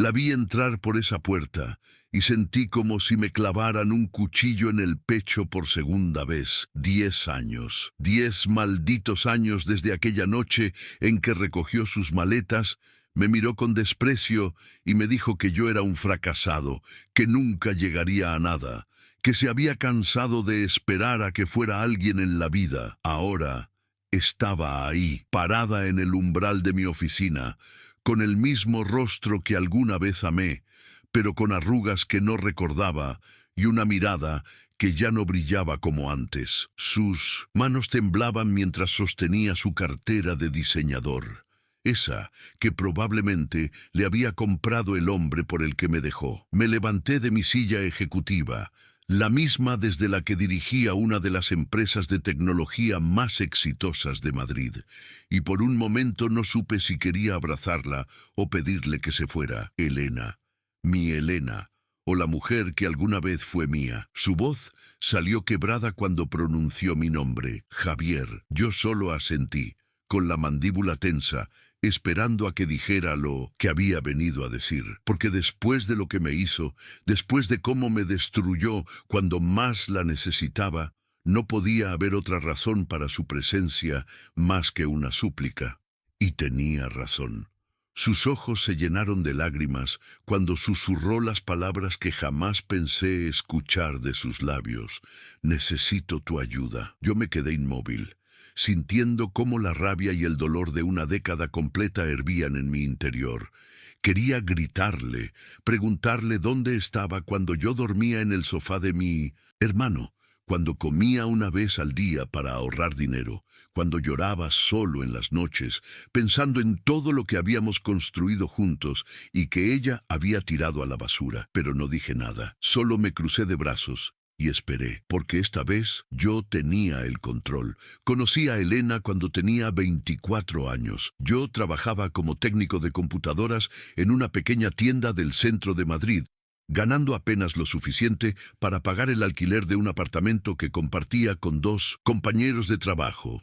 La vi entrar por esa puerta y sentí como si me clavaran un cuchillo en el pecho por segunda vez. 10 años, 10 malditos años desde aquella noche en que recogió sus maletas, me miró con desprecio y me dijo que yo era un fracasado, que nunca llegaría a nada, que se había cansado de esperar a que fuera alguien en la vida. Ahora estaba ahí, parada en el umbral de mi oficina, con el mismo rostro que alguna vez amé, pero con arrugas que no recordaba y una mirada que ya no brillaba como antes. Sus manos temblaban mientras sostenía su cartera de diseñador, esa que probablemente le había comprado el hombre por el que me dejó. Me levanté de mi silla ejecutiva, la misma desde la que dirigía una de las empresas de tecnología más exitosas de Madrid, y por un momento no supe si quería abrazarla o pedirle que se fuera. Elena, mi Elena, o la mujer que alguna vez fue mía. Su voz salió quebrada cuando pronunció mi nombre, Javier. Yo solo asentí, con la mandíbula tensa, esperando a que dijera lo que había venido a decir, porque después de lo que me hizo, después de cómo me destruyó cuando más la necesitaba, no podía haber otra razón para su presencia más que una súplica. Y tenía razón. Sus ojos se llenaron de lágrimas cuando susurró las palabras que jamás pensé escuchar de sus labios. Necesito tu ayuda. Yo me quedé inmóvil, sintiendo cómo la rabia y el dolor de una década completa hervían en mi interior. Quería gritarle, preguntarle dónde estaba cuando yo dormía en el sofá de mi hermano, cuando comía una vez al día para ahorrar dinero, cuando lloraba solo en las noches, pensando en todo lo que habíamos construido juntos y que ella había tirado a la basura. Pero no dije nada, solo me crucé de brazos y esperé, porque esta vez yo tenía el control. Conocí a Elena cuando tenía 24 años. Yo trabajaba como técnico de computadoras en una pequeña tienda del centro de Madrid, ganando apenas lo suficiente para pagar el alquiler de un apartamento que compartía con 2 compañeros de trabajo.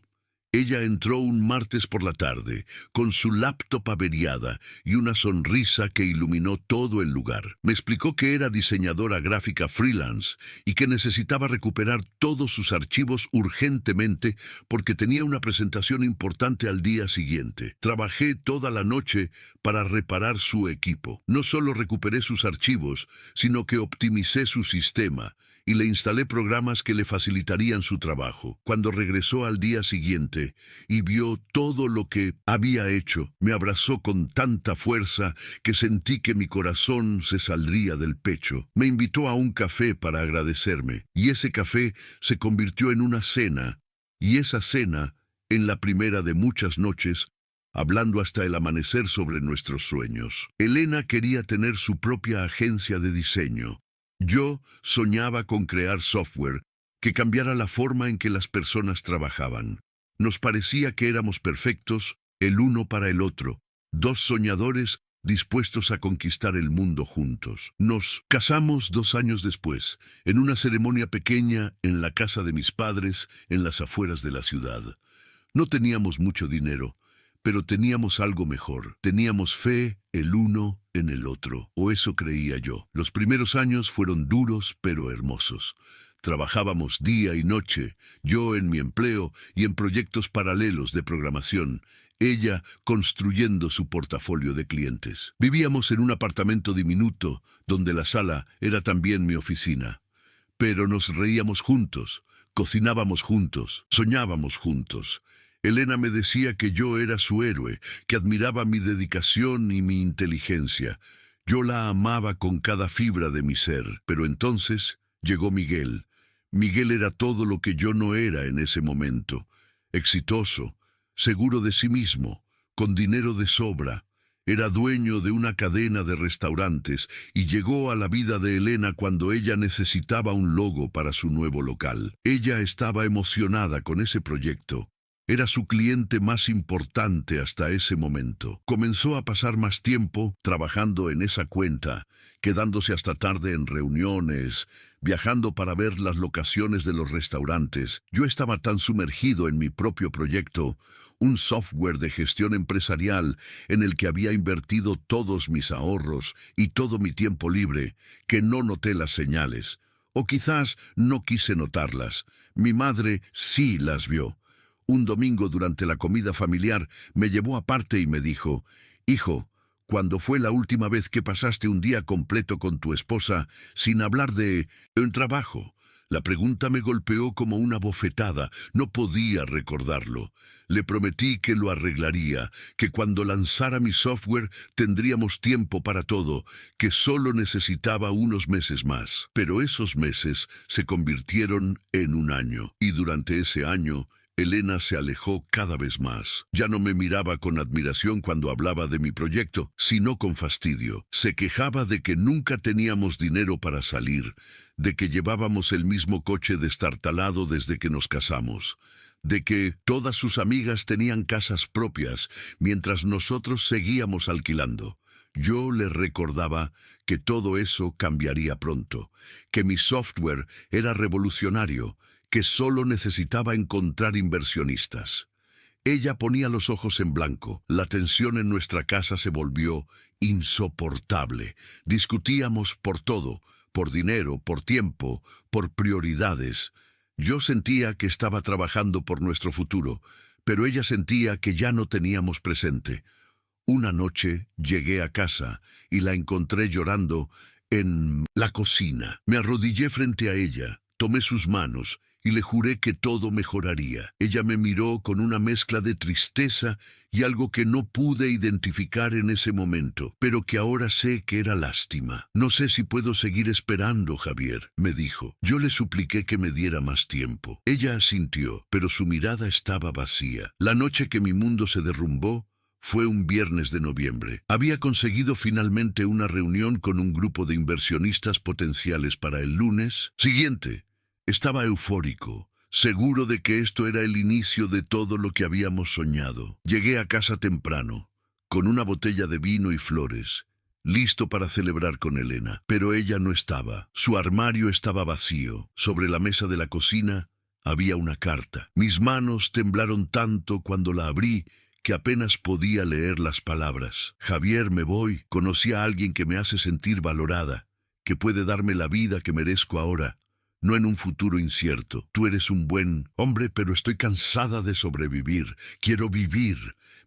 Ella entró un martes por la tarde, con su laptop averiada y una sonrisa que iluminó todo el lugar. Me explicó que era diseñadora gráfica freelance y que necesitaba recuperar todos sus archivos urgentemente porque tenía una presentación importante al día siguiente. Trabajé toda la noche para reparar su equipo. No solo recuperé sus archivos, sino que optimicé su sistema y le instalé programas que le facilitarían su trabajo. Cuando regresó al día siguiente y vio todo lo que había hecho, me abrazó con tanta fuerza que sentí que mi corazón se saldría del pecho. Me invitó a un café para agradecerme, y ese café se convirtió en una cena, y esa cena en la primera de muchas noches, hablando hasta el amanecer sobre nuestros sueños. Elena quería tener su propia agencia de diseño. Yo soñaba con crear software que cambiara la forma en que las personas trabajaban. Nos parecía que éramos perfectos, el uno para el otro, 2 soñadores dispuestos a conquistar el mundo juntos. Nos casamos 2 años después, en una ceremonia pequeña en la casa de mis padres, en las afueras de la ciudad. No teníamos mucho dinero, pero teníamos algo mejor. Teníamos fe el uno en el otro, o eso creía yo. Los primeros años fueron duros pero hermosos. Trabajábamos día y noche, yo en mi empleo y en proyectos paralelos de programación, ella construyendo su portafolio de clientes. Vivíamos en un apartamento diminuto, donde la sala era también mi oficina. Pero nos reíamos juntos, cocinábamos juntos, soñábamos juntos. Elena me decía que yo era su héroe, que admiraba mi dedicación y mi inteligencia. Yo la amaba con cada fibra de mi ser. Pero entonces llegó Miguel. Miguel era todo lo que yo no era en ese momento. Exitoso, seguro de sí mismo, con dinero de sobra. Era dueño de una cadena de restaurantes y llegó a la vida de Elena cuando ella necesitaba un logo para su nuevo local. Ella estaba emocionada con ese proyecto. Era su cliente más importante hasta ese momento. Comenzó a pasar más tiempo trabajando en esa cuenta, quedándose hasta tarde en reuniones, viajando para ver las locaciones de los restaurantes. Yo estaba tan sumergido en mi propio proyecto, un software de gestión empresarial en el que había invertido todos mis ahorros y todo mi tiempo libre, que no noté las señales. O quizás no quise notarlas. Mi madre sí las vio. Un domingo durante la comida familiar me llevó aparte y me dijo: «Hijo, ¿cuándo fue la última vez que pasaste un día completo con tu esposa sin hablar de un trabajo?» La pregunta me golpeó como una bofetada. No podía recordarlo. Le prometí que lo arreglaría, que cuando lanzara mi software tendríamos tiempo para todo, que solo necesitaba unos meses más. Pero esos meses se convirtieron en un año, y durante ese año Elena se alejó cada vez más. Ya no me miraba con admiración cuando hablaba de mi proyecto, sino con fastidio. Se quejaba de que nunca teníamos dinero para salir, de que llevábamos el mismo coche destartalado desde que nos casamos, de que todas sus amigas tenían casas propias, mientras nosotros seguíamos alquilando. Yo le recordaba que todo eso cambiaría pronto, que mi software era revolucionario, que solo necesitaba encontrar inversionistas. Ella ponía los ojos en blanco. La tensión en nuestra casa se volvió insoportable. Discutíamos por todo, por dinero, por tiempo, por prioridades. Yo sentía que estaba trabajando por nuestro futuro, pero ella sentía que ya no teníamos presente. Una noche llegué a casa y la encontré llorando en la cocina. Me arrodillé frente a ella, tomé sus manos y le juré que todo mejoraría. Ella me miró con una mezcla de tristeza y algo que no pude identificar en ese momento, pero que ahora sé que era lástima. «No sé si puedo seguir esperando, Javier», me dijo. Yo le supliqué que me diera más tiempo. Ella asintió, pero su mirada estaba vacía. La noche que mi mundo se derrumbó fue un viernes de noviembre. Había conseguido finalmente una reunión con un grupo de inversionistas potenciales para el lunes siguiente. Estaba eufórico, seguro de que esto era el inicio de todo lo que habíamos soñado. Llegué a casa temprano, con una botella de vino y flores, listo para celebrar con Elena. Pero ella no estaba. Su armario estaba vacío. Sobre la mesa de la cocina había una carta. Mis manos temblaron tanto cuando la abrí que apenas podía leer las palabras. «Javier, me voy. Conocí a alguien que me hace sentir valorada, que puede darme la vida que merezco ahora, no en un futuro incierto. Tú eres un buen hombre, pero estoy cansada de sobrevivir. Quiero vivir.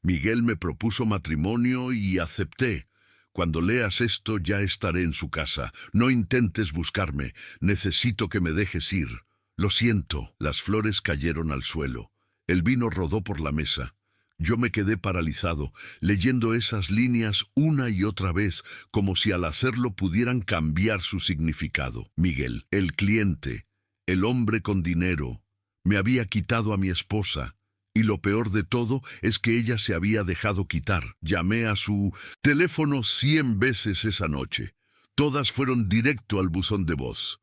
Miguel me propuso matrimonio y acepté. Cuando leas esto ya estaré en su casa. No intentes buscarme. Necesito que me dejes ir. Lo siento». Las flores cayeron al suelo. El vino rodó por la mesa. Yo me quedé paralizado, leyendo esas líneas una y otra vez, como si al hacerlo pudieran cambiar su significado. Miguel, el cliente, el hombre con dinero, me había quitado a mi esposa, y lo peor de todo es que ella se había dejado quitar. Llamé a su teléfono 100 veces esa noche. Todas fueron directo al buzón de voz.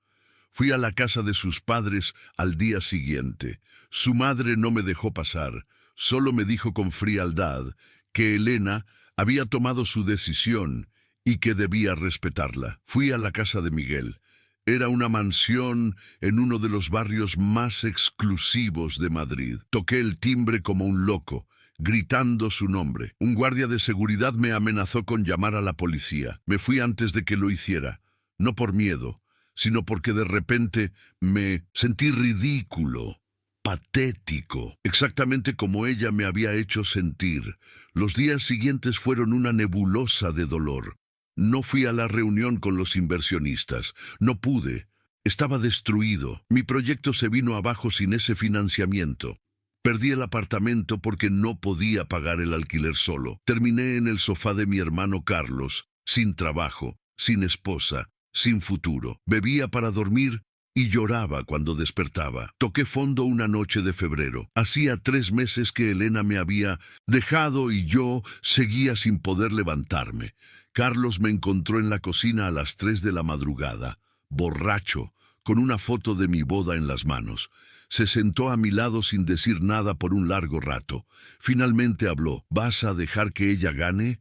Fui a la casa de sus padres al día siguiente. Su madre no me dejó pasar. Solo me dijo con frialdad que Elena había tomado su decisión y que debía respetarla. Fui a la casa de Miguel. Era una mansión en uno de los barrios más exclusivos de Madrid. Toqué el timbre como un loco, gritando su nombre. Un guardia de seguridad me amenazó con llamar a la policía. Me fui antes de que lo hiciera, no por miedo, sino porque de repente me sentí ridículo, patético, exactamente como ella me había hecho sentir. Los días siguientes fueron una nebulosa de dolor. No fui a la reunión con los inversionistas. No pude. Estaba destruido. Mi proyecto se vino abajo sin ese financiamiento. Perdí el apartamento porque no podía pagar el alquiler solo. Terminé en el sofá de mi hermano Carlos, sin trabajo, sin esposa, sin futuro. Bebía para dormir y lloraba cuando despertaba. Toqué fondo una noche de febrero. Hacía 3 meses que Elena me había dejado y yo seguía sin poder levantarme. Carlos me encontró en la cocina a las 3 de la madrugada, borracho, con una foto de mi boda en las manos. Se sentó a mi lado sin decir nada por un largo rato. Finalmente habló. ¿Vas a dejar que ella gane?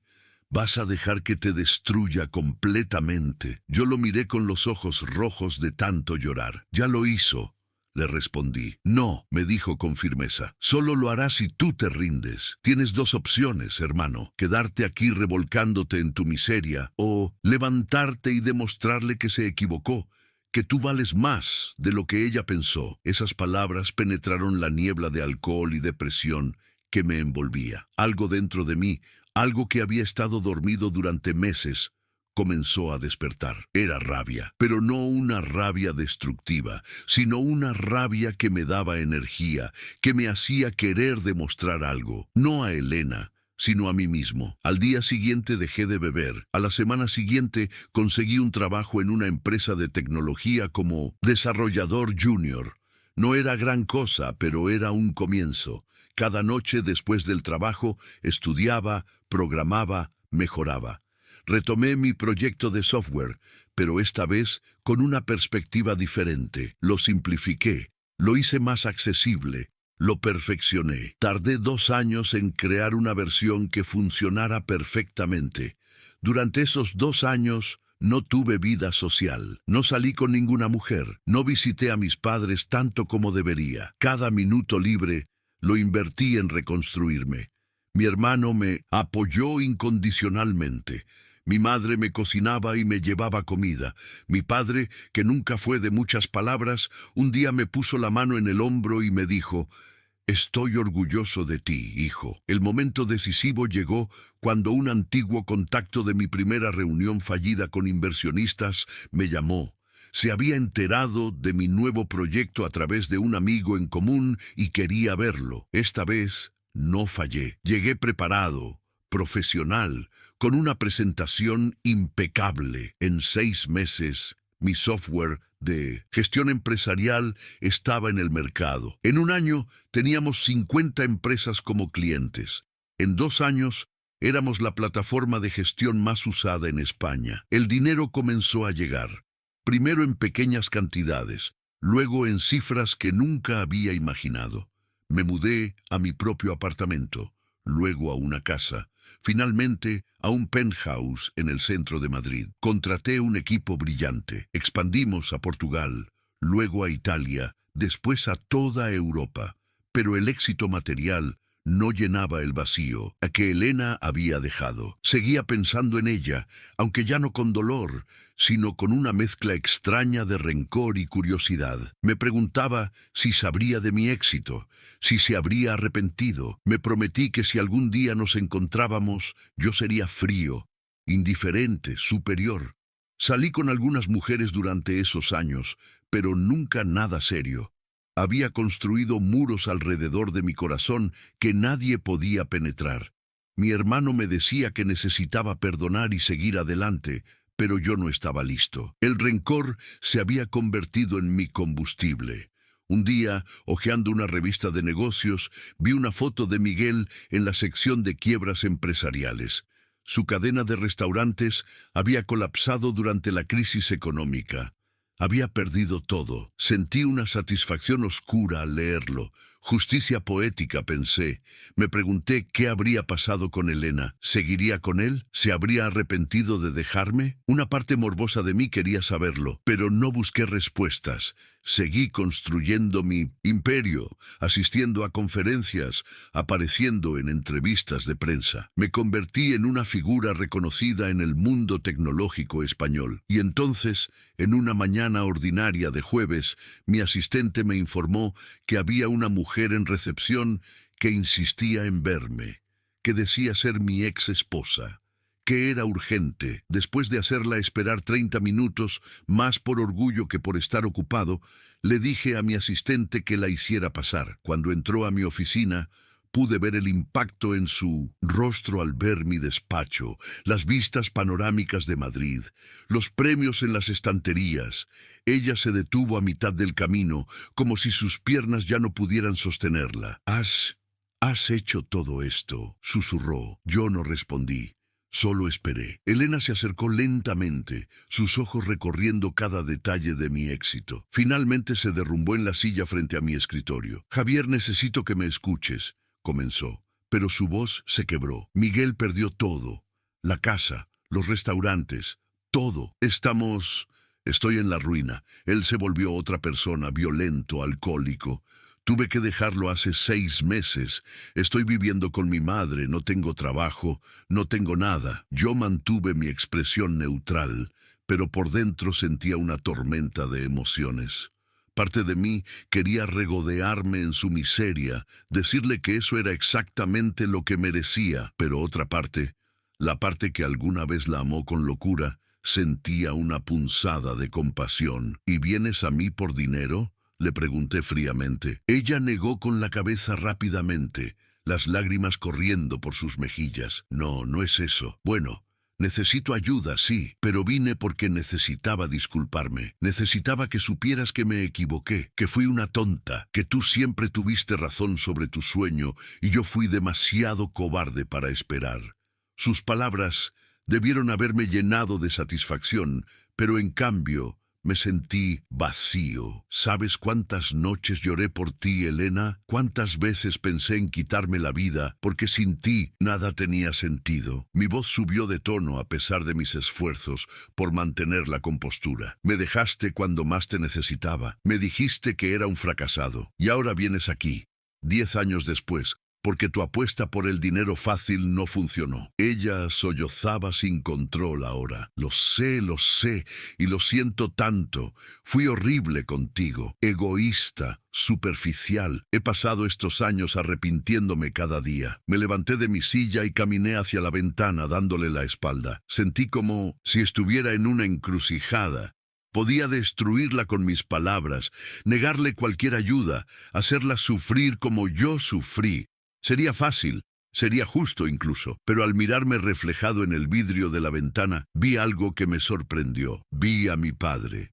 ¿Vas a dejar que te destruya completamente? Yo lo miré con los ojos rojos de tanto llorar. Ya lo hizo, le respondí. No, me dijo con firmeza. Solo lo harás si tú te rindes. Tienes dos opciones, hermano. Quedarte aquí revolcándote en tu miseria o levantarte y demostrarle que se equivocó, que tú vales más de lo que ella pensó. Esas palabras penetraron la niebla de alcohol y depresión que me envolvía. Algo dentro de mí, algo que había estado dormido durante meses, comenzó a despertar. Era rabia, pero no una rabia destructiva, sino una rabia que me daba energía, que me hacía querer demostrar algo, no a Elena, sino a mí mismo. Al día siguiente dejé de beber. A la semana siguiente conseguí un trabajo en una empresa de tecnología como desarrollador junior. No era gran cosa, pero era un comienzo. Cada noche después del trabajo estudiaba, programaba, mejoraba. Retomé mi proyecto de software, pero esta vez con una perspectiva diferente. Lo simplifiqué, lo hice más accesible, lo perfeccioné. Tardé 2 años en crear una versión que funcionara perfectamente. Durante esos 2 años no tuve vida social, no salí con ninguna mujer, no visité a mis padres tanto como debería. Cada minuto libre lo invertí en reconstruirme. Mi hermano me apoyó incondicionalmente. Mi madre me cocinaba y me llevaba comida. Mi padre, que nunca fue de muchas palabras, un día me puso la mano en el hombro y me dijo: «Estoy orgulloso de ti, hijo». El momento decisivo llegó cuando un antiguo contacto de mi primera reunión fallida con inversionistas me llamó. Se había enterado de mi nuevo proyecto a través de un amigo en común y quería verlo. Esta vez no fallé. Llegué preparado, profesional, con una presentación impecable. En 6 meses, mi software de gestión empresarial estaba en el mercado. En 1 año teníamos 50 empresas como clientes. En 2 años éramos la plataforma de gestión más usada en España. El dinero comenzó a llegar. Primero en pequeñas cantidades, luego en cifras que nunca había imaginado. Me mudé a mi propio apartamento, luego a una casa, finalmente a un penthouse en el centro de Madrid. Contraté un equipo brillante, expandimos a Portugal, luego a Italia, después a toda Europa. Pero el éxito material no llenaba el vacío a que Elena había dejado. Seguía pensando en ella, aunque ya no con dolor, sino con una mezcla extraña de rencor y curiosidad. Me preguntaba si sabría de mi éxito, si se habría arrepentido. Me prometí que si algún día nos encontrábamos, yo sería frío, indiferente, superior. Salí con algunas mujeres durante esos años, pero nunca nada serio. Había construido muros alrededor de mi corazón que nadie podía penetrar. Mi hermano me decía que necesitaba perdonar y seguir adelante, pero yo no estaba listo. El rencor se había convertido en mi combustible. Un día, hojeando una revista de negocios, vi una foto de Miguel en la sección de quiebras empresariales. Su cadena de restaurantes había colapsado durante la crisis económica. Había perdido todo. Sentí una satisfacción oscura al leerlo. Justicia poética, pensé. Me pregunté qué habría pasado con Elena. ¿Seguiría con él? ¿Se habría arrepentido de dejarme? Una parte morbosa de mí quería saberlo, pero no busqué respuestas. Seguí construyendo mi imperio, asistiendo a conferencias, apareciendo en entrevistas de prensa. Me convertí en una figura reconocida en el mundo tecnológico español. Y entonces, en una mañana ordinaria de jueves, mi asistente me informó que había una mujer en recepción que insistía en verme, que decía ser mi ex esposa, que era urgente. Después de hacerla esperar 30 minutos, más por orgullo que por estar ocupado, le dije a mi asistente que la hiciera pasar. Cuando entró a mi oficina, pude ver el impacto en su rostro al ver mi despacho, las vistas panorámicas de Madrid, los premios en las estanterías. Ella se detuvo a mitad del camino, como si sus piernas ya no pudieran sostenerla. ¿Has hecho todo esto?, susurró. Yo no respondí. Solo esperé. Elena se acercó lentamente, sus ojos recorriendo cada detalle de mi éxito. Finalmente se derrumbó en la silla frente a mi escritorio. Javier, necesito que me escuches, comenzó, pero su voz se quebró. Miguel perdió todo. La casa, los restaurantes, todo. Estoy en la ruina. Él se volvió otra persona, violento, alcohólico. Tuve que dejarlo hace 6 meses. Estoy viviendo con mi madre, no tengo trabajo, no tengo nada. Yo mantuve mi expresión neutral, pero por dentro sentía una tormenta de emociones. Parte de mí quería regodearme en su miseria, decirle que eso era exactamente lo que merecía, pero otra parte, la parte que alguna vez la amó con locura, sentía una punzada de compasión. ¿Y vienes a mí por dinero?, le pregunté fríamente. Ella negó con la cabeza rápidamente, las lágrimas corriendo por sus mejillas. No, no es eso. Bueno, necesito ayuda, sí, pero vine porque necesitaba disculparme. Necesitaba que supieras que me equivoqué, que fui una tonta, que tú siempre tuviste razón sobre tu sueño y yo fui demasiado cobarde para esperar. Sus palabras debieron haberme llenado de satisfacción, pero en cambio me sentí vacío. ¿Sabes cuántas noches lloré por ti, Elena? ¿Cuántas veces pensé en quitarme la vida porque sin ti nada tenía sentido? Mi voz subió de tono a pesar de mis esfuerzos por mantener la compostura. Me dejaste cuando más te necesitaba. Me dijiste que era un fracasado. Y ahora vienes aquí, 10 años después, porque tu apuesta por el dinero fácil no funcionó. Ella sollozaba sin control ahora. Lo sé, y lo siento tanto. Fui horrible contigo, egoísta, superficial. He pasado estos años arrepintiéndome cada día. Me levanté de mi silla y caminé hacia la ventana dándole la espalda. Sentí como si estuviera en una encrucijada. Podía destruirla con mis palabras, negarle cualquier ayuda, hacerla sufrir como yo sufrí. Sería fácil, sería justo incluso, pero al mirarme reflejado en el vidrio de la ventana, vi algo que me sorprendió. Vi a mi padre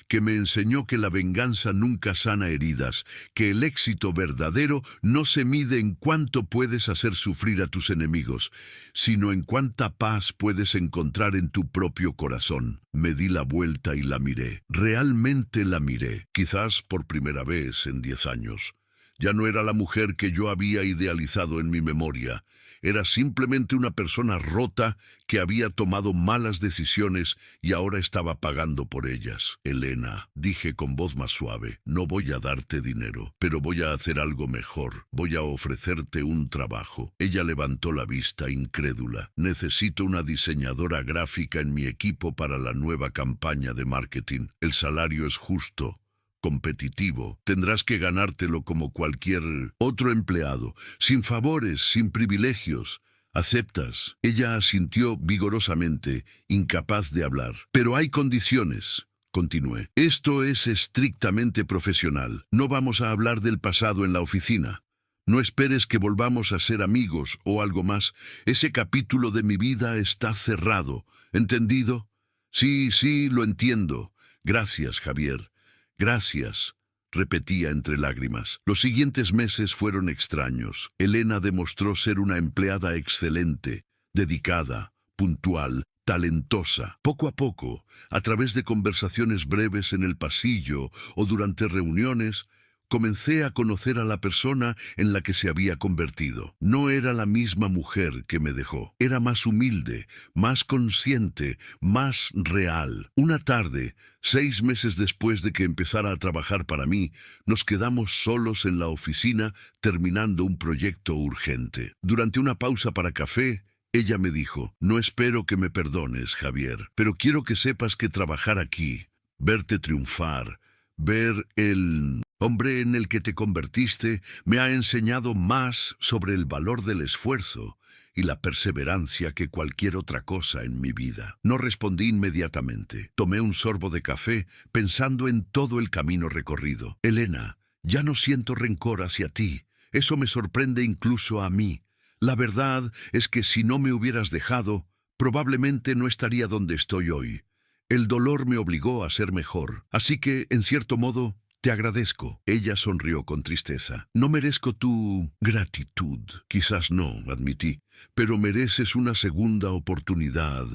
que me enseñó que la venganza nunca sana heridas, que el éxito verdadero no se mide en cuánto puedes hacer sufrir a tus enemigos, sino en cuánta paz puedes encontrar en tu propio corazón. Me di la vuelta y la miré. Realmente la miré, quizás por primera vez en 10 años. Ya no era la mujer que yo había idealizado en mi memoria. Era simplemente una persona rota que había tomado malas decisiones y ahora estaba pagando por ellas. Elena, dije con voz más suave, no voy a darte dinero, pero voy a hacer algo mejor. Voy a ofrecerte un trabajo. Ella levantó la vista, incrédula. Necesito una diseñadora gráfica en mi equipo para la nueva campaña de marketing. El salario es justo, competitivo. Tendrás que ganártelo como cualquier otro empleado, sin favores, sin privilegios. ¿Aceptas? Ella asintió vigorosamente, incapaz de hablar. Pero hay condiciones, continué. Esto es estrictamente profesional. No vamos a hablar del pasado en la oficina. No esperes que volvamos a ser amigos o algo más. Ese capítulo de mi vida está cerrado. ¿Entendido? Sí, lo entiendo. Gracias, Javier. Gracias, repetía entre lágrimas. Los siguientes meses fueron extraños. Elena demostró ser una empleada excelente, dedicada, puntual, talentosa. Poco a poco, a través de conversaciones breves en el pasillo o durante reuniones, comencé a conocer a la persona en la que se había convertido. No era la misma mujer que me dejó. Era más humilde, más consciente, más real. Una tarde, 6 meses después de que empezara a trabajar para mí, nos quedamos solos en la oficina terminando un proyecto urgente. Durante una pausa para café, ella me dijo, no espero que me perdones, Javier, pero quiero que sepas que trabajar aquí, verte triunfar, ver el hombre en el que te convertiste, me ha enseñado más sobre el valor del esfuerzo y la perseverancia que cualquier otra cosa en mi vida. No respondí inmediatamente. Tomé un sorbo de café pensando en todo el camino recorrido. Elena, ya no siento rencor hacia ti. Eso me sorprende incluso a mí. La verdad es que si no me hubieras dejado, probablemente no estaría donde estoy hoy. El dolor me obligó a ser mejor. Así que, en cierto modo, Te agradezco. Ella sonrió con tristeza. No merezco tu gratitud. Quizás no, admití, pero mereces una segunda oportunidad.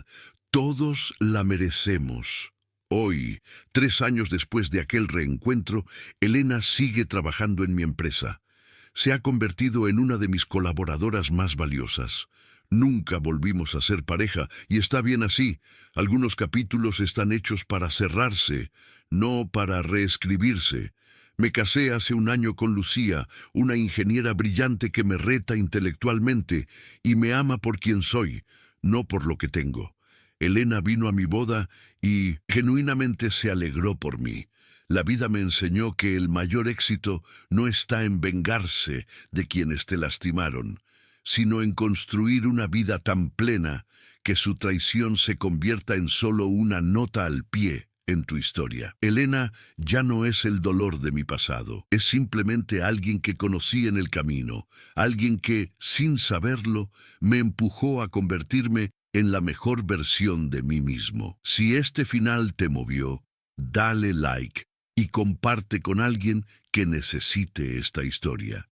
Todos la merecemos. Hoy, 3 años después de aquel reencuentro, Elena sigue trabajando en mi empresa. Se ha convertido en una de mis colaboradoras más valiosas. Nunca volvimos a ser pareja, y está bien así. Algunos capítulos están hechos para cerrarse, no para reescribirse. Me casé hace un año con Lucía, una ingeniera brillante que me reta intelectualmente y me ama por quien soy, no por lo que tengo. Elena vino a mi boda y genuinamente se alegró por mí. La vida me enseñó que el mayor éxito no está en vengarse de quienes te lastimaron, sino en construir una vida tan plena que su traición se convierta en solo una nota al pie en tu historia. Elena ya no es el dolor de mi pasado, es simplemente alguien que conocí en el camino, alguien que, sin saberlo, me empujó a convertirme en la mejor versión de mí mismo. Si este final te movió, dale like y comparte con alguien que necesite esta historia.